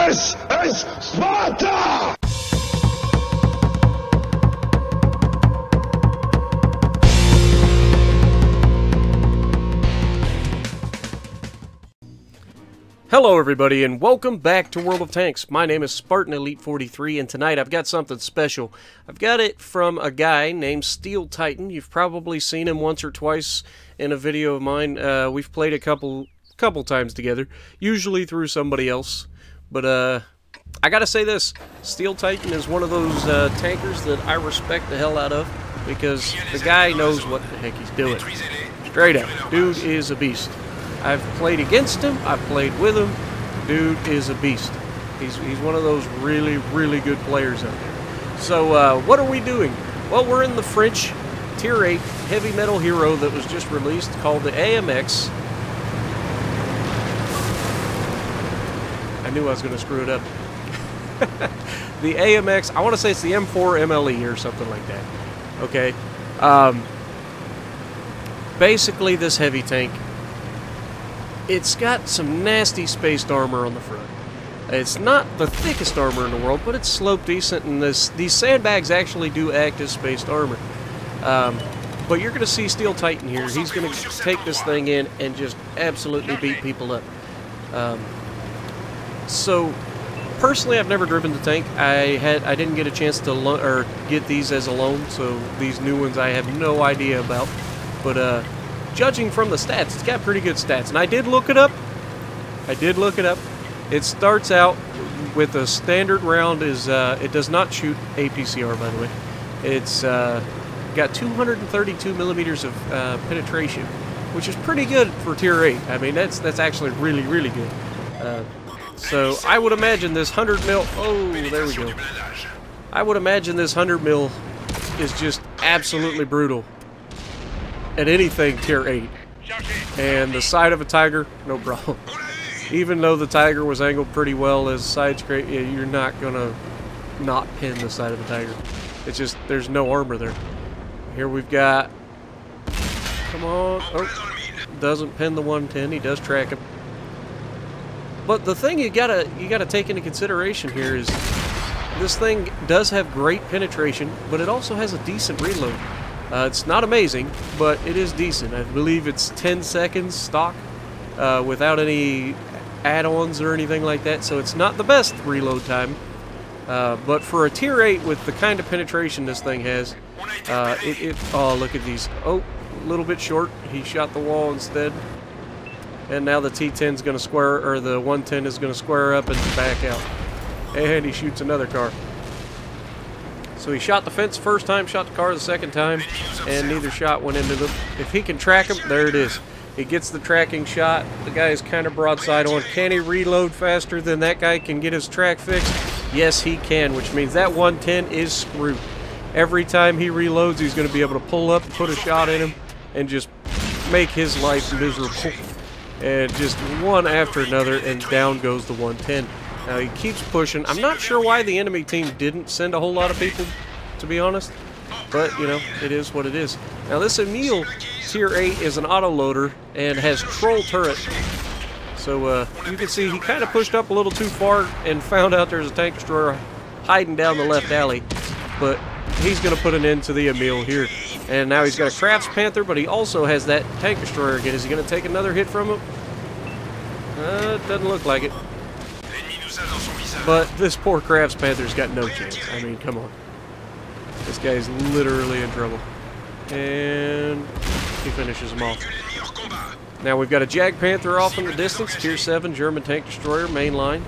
SS Sparta! Hello everybody and welcome back to World of Tanks. My name is Spartan Elite 43 and tonight I've got something special. I've got it from a guy named SteelTiiTan. You've probably seen him once or twice in a video of mine. We've played a couple times together, usually through somebody else. But I gotta say this, SteelTiiTan is one of those tankers that I respect the hell out of because the guy knows what the heck he's doing. Straight up, dude is a beast. I've played against him, I've played with him. Dude is a beast. He's one of those really, really good players out there. So, what are we doing? Well, we're in the French Tier 8 heavy metal hero that was just released called the AMX. I knew I was going to screw it up. The AMX, I want to say it's the M4 MLE or something like that. Okay. Basically, this heavy tank, it's got some nasty spaced armor on the front. It's not the thickest armor in the world, but it's sloped decent, and these sandbags actually do act as spaced armor. But you're going to see SteelTiiTan here. He's going to take this thing in and just absolutely beat people up. So, personally, I've never driven the tank. I didn't get a chance to get these as a loan, so these new ones I have no idea about. But judging from the stats, it's got pretty good stats. And I did look it up. It starts out with a standard round. It does not shoot APCR, by the way. It's got 232 millimeters of penetration, which is pretty good for Tier 8. I mean, that's actually really, really good. So I would imagine this 100 mil. Oh, there we go. I would imagine this 100 mil is just absolutely brutal at anything Tier 8. And the side of a Tiger, no problem. Even though the Tiger was angled pretty well as side scrape, yeah, you're not gonna not pin the side of a Tiger. It's just, there's no armor there. Here we've got, come on, oh, doesn't pin the 110, he does track him. But the thing you gotta take into consideration here is this thing does have great penetration, but it also has a decent reload. It's not amazing, but it is decent. I believe it's 10 seconds stock without any add-ons or anything like that, so it's not the best reload time. But for a Tier 8 with the kind of penetration this thing has, oh, look at these. Oh, a little bit short. He shot the wall instead. And now the T10's going to square, or the 110 is going to square up and back out. And he shoots another car. So he shot the fence the first time, shot the car the second time, and neither shot went into them. If he can track him, there it is. He gets the tracking shot. The guy is kind of broadside on. Can he reload faster than that guy can get his track fixed? Yes, he can, which means that 110 is screwed. Every time he reloads, he's going to be able to pull up, put a shot in him, and just make his life miserable. And just one after another, and down goes the 110. Now he keeps pushing. I'm not sure why the enemy team didn't send a whole lot of people, to be honest. But, you know, it is what it is. Now this Emil Tier 8 is an autoloader and has troll turret. So you can see he kind of pushed up a little too far and found out there's a tank destroyer hiding down the left alley. But he's going to put an end to the Emil here. And now he's got a Crafts Panther, but he also has that tank destroyer again. Is he going to take another hit from him? It doesn't look like it. But this poor Crafts Panther's got no chance. I mean, come on. This guy's literally in trouble. And he finishes him off. Now we've got a Jag Panther off in the distance. Tier 7 German tank destroyer, main line.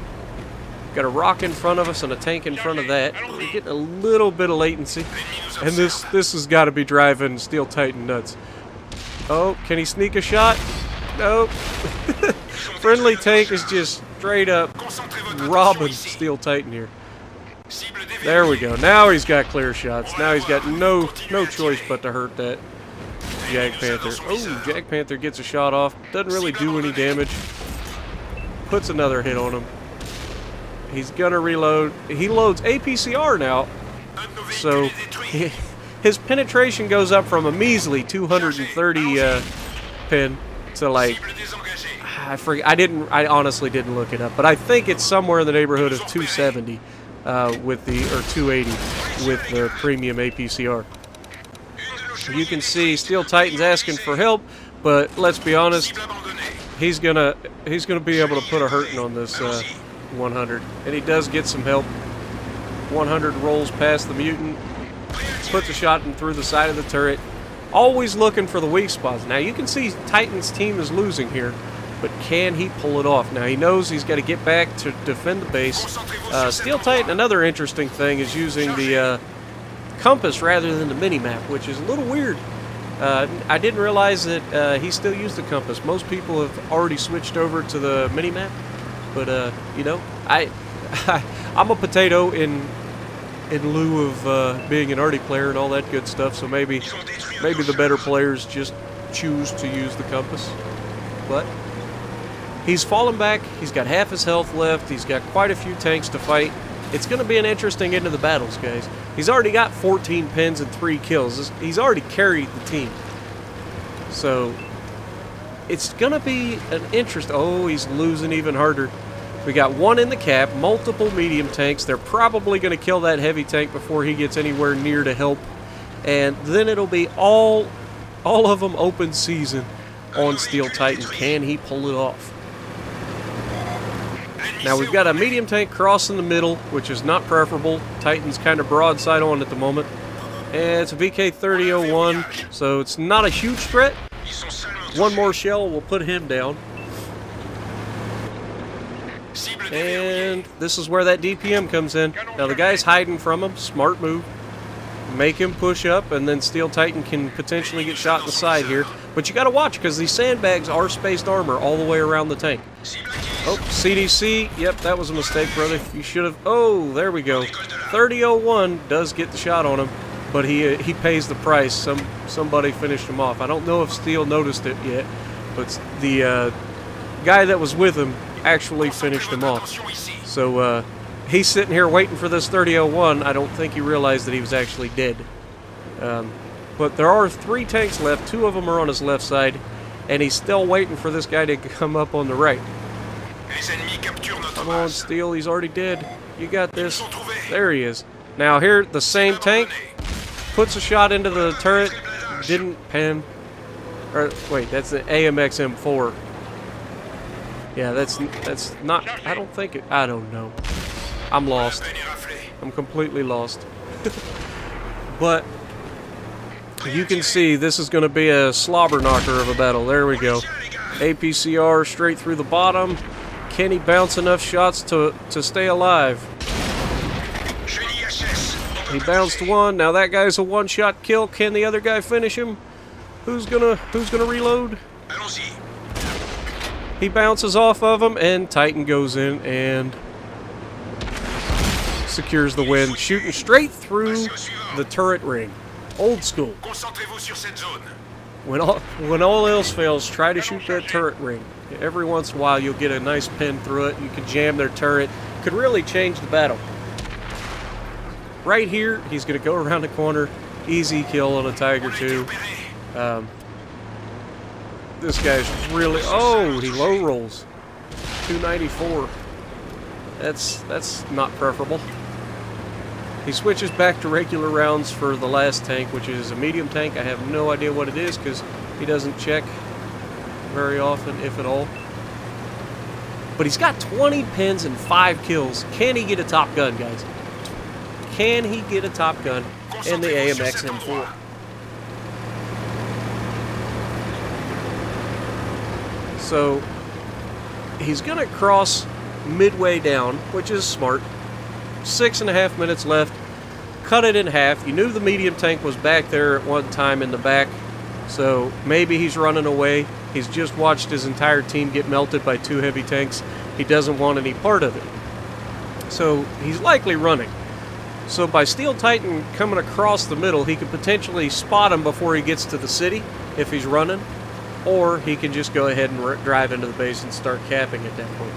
Got a rock in front of us and a tank in front of that. We're getting a little bit of latency. And this has got to be driving SteelTiiTan nuts. Oh, can he sneak a shot? Nope. Friendly tank is just straight up robbing SteelTiiTan here. There we go. Now he's got clear shots. Now he's got no choice but to hurt that Jag Panther. Oh, Jag Panther gets a shot off. Doesn't really do any damage. Puts another hit on him. He's gonna reload. He loads APCR now. So his penetration goes up from a measly 230 pin to like, I forget. I honestly didn't look it up, but I think it's somewhere in the neighborhood of 270 with the, or 280 with the premium APCR. You can see SteelTiiTan's asking for help, but let's be honest, he's gonna be able to put a hurting on this 100, and he does get some help. 100 rolls past the mutant, puts a shot in through the side of the turret. Always looking for the weak spots. Now you can see Titan's team is losing here, but can he pull it off? Now he knows he's got to get back to defend the base. SteelTiiTan, another interesting thing, is using the compass rather than the mini-map, which is a little weird. I didn't realize that he still used the compass. Most people have already switched over to the mini-map, but you know, I'm a potato in lieu of being an arty player and all that good stuff, so maybe the better players just choose to use the compass. But he's fallen back, he's got half his health left, he's got quite a few tanks to fight. It's going to be an interesting end of the battles, guys. He's already got 14 pins and 3 kills. He's already carried the team. So it's going to be an interest. Oh, he's losing even harder. We got one in the cap, multiple medium tanks. They're probably going to kill that heavy tank before he gets anywhere near to help. And then it'll be all of them open season on SteelTiiTan. Can he pull it off? Now we've got a medium tank crossing the middle, which is not preferable. Titan's kind of broadside on at the moment. And it's a VK-3001, so it's not a huge threat. One more shell will put him down. And this is where that DPM comes in. Now the guy's hiding from him. Smart move. Make him push up, and then SteelTiiTan can potentially get shot in the side here. But you got to watch, because these sandbags are spaced armor all the way around the tank. Oh, CDC. Yep, that was a mistake, brother. You should have... Oh, there we go. 3001 does get the shot on him, but he pays the price. Somebody finished him off. I don't know if Steel noticed it yet, but the guy that was with him actually finished him off. So he's sitting here waiting for this 3001. I don't think he realized that he was actually dead. But there are 3 tanks left. 2 of them are on his left side, and he's still waiting for this guy to come up on the right. Come on, Steel, he's already dead. You got this. There he is. Now here, the same tank puts a shot into the turret. Didn't pen. Or wait, that's the AMX M4. Yeah, that's not. I don't think it. I don't know. I'm lost. I'm completely lost. But you can see this is going to be a slobber knocker of a battle. There we go. APCR straight through the bottom. Can he bounce enough shots to stay alive? He bounced one. Now that guy's a one-shot kill. Can the other guy finish him? Who's gonna reload? He bounces off of him, and Titan goes in and secures the win, shooting straight through the turret ring. Old school. When all else fails, try to shoot that turret ring. Every once in a while, you'll get a nice pin through it. You can jam their turret. Could really change the battle. Right here, he's going to go around the corner. Easy kill on a Tiger 2. This guy's really... Oh, he low rolls. 294. That's not preferable. He switches back to regular rounds for the last tank, which is a medium tank. I have no idea what it is because he doesn't check very often, if at all. But he's got 20 pins and 5 kills. Can he get a top gun, guys? Can he get a top gun in the AMX M4? So he's going to cross midway down, which is smart. 6.5 minutes left. Cut it in half. You knew the medium tank was back there at one time in the back, so maybe he's running away. He's just watched his entire team get melted by 2 heavy tanks. He doesn't want any part of it. So he's likely running. So by SteelTiiTan coming across the middle, he could potentially spot him before he gets to the city if he's running, or he can just go ahead and drive into the base and start capping at that point.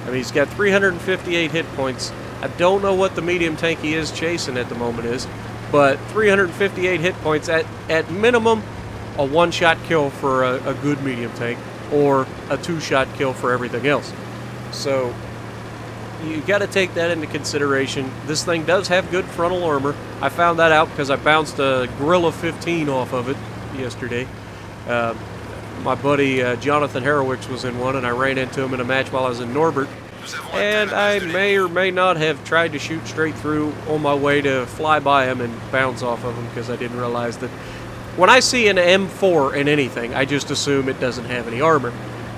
I mean, he's got 358 hit points. I don't know what the medium tank he is chasing at the moment is, but 358 hit points at minimum, a one-shot kill for a good medium tank. or a 2-shot kill for everything else. So you got to take that into consideration. This thing does have good frontal armor. I found that out because I bounced a Gorilla 15 off of it yesterday. My buddy Jonathan Harowicz was in one, and I ran into him in a match while I was in Norbert. And I may or may not have tried to shoot straight through on my way to fly by him and bounce off of him, because I didn't realize that when I see an M4 in anything, I just assume it doesn't have any armor.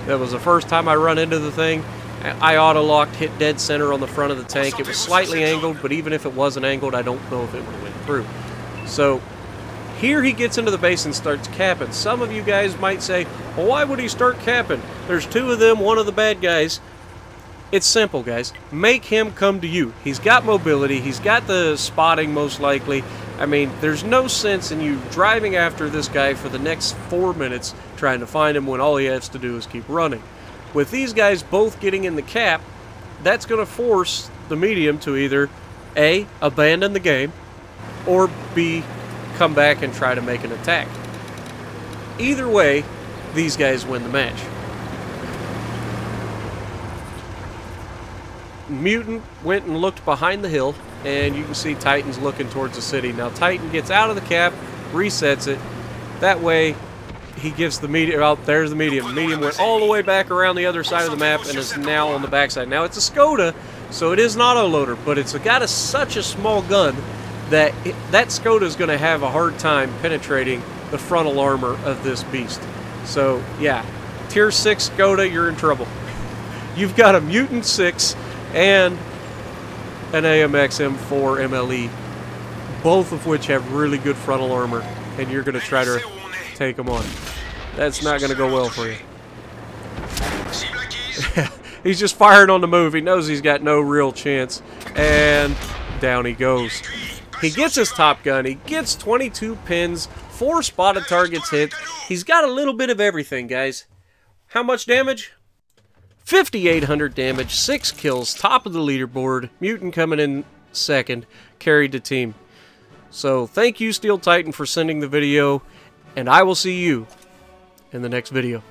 That was the first time I run into the thing. I auto-locked, hit dead center on the front of the tank. It was slightly angled, but even if it wasn't angled, I don't know if it would have went through. So here he gets into the base and starts capping. Some of you guys might say, well, why would he start capping? There's 2 of them, one of the bad guys. It's simple, guys. Make him come to you. He's got mobility. He's got the spotting, most likely. I mean, there's no sense in you driving after this guy for the next 4 minutes trying to find him when all he has to do is keep running. With these guys both getting in the cap, that's going to force the medium to either A, abandon the game, or B, come back and try to make an attack. Either way, these guys win the match. Mutant went and looked behind the hill, and you can see Titan's looking towards the city. Now Titan gets out of the cap, resets it. That way he gives the medium, oh, there's the medium. The medium went all the way back around the other side of the map and is now on the backside. Now it's a Skoda, so it is an auto-loader, but it's got such a small gun that that Skoda is going to have a hard time penetrating the frontal armor of this beast. So yeah, tier 6 Skoda, you're in trouble. You've got a Mutant 6 and an AMX M4 MLE, both of which have really good frontal armor, and you're going to try to take them on. That's not going to go well for you. He's just firing on the move. He knows he's got no real chance, and down he goes. He gets his Top Gun. He gets 22 pins, 4 spotted targets hit. He's got a little bit of everything, guys. How much damage? 5,800 damage, 6 kills, top of the leaderboard. Mutant coming in second, carried the team. So thank you, SteelTiiTan, for sending the video, and I will see you in the next video.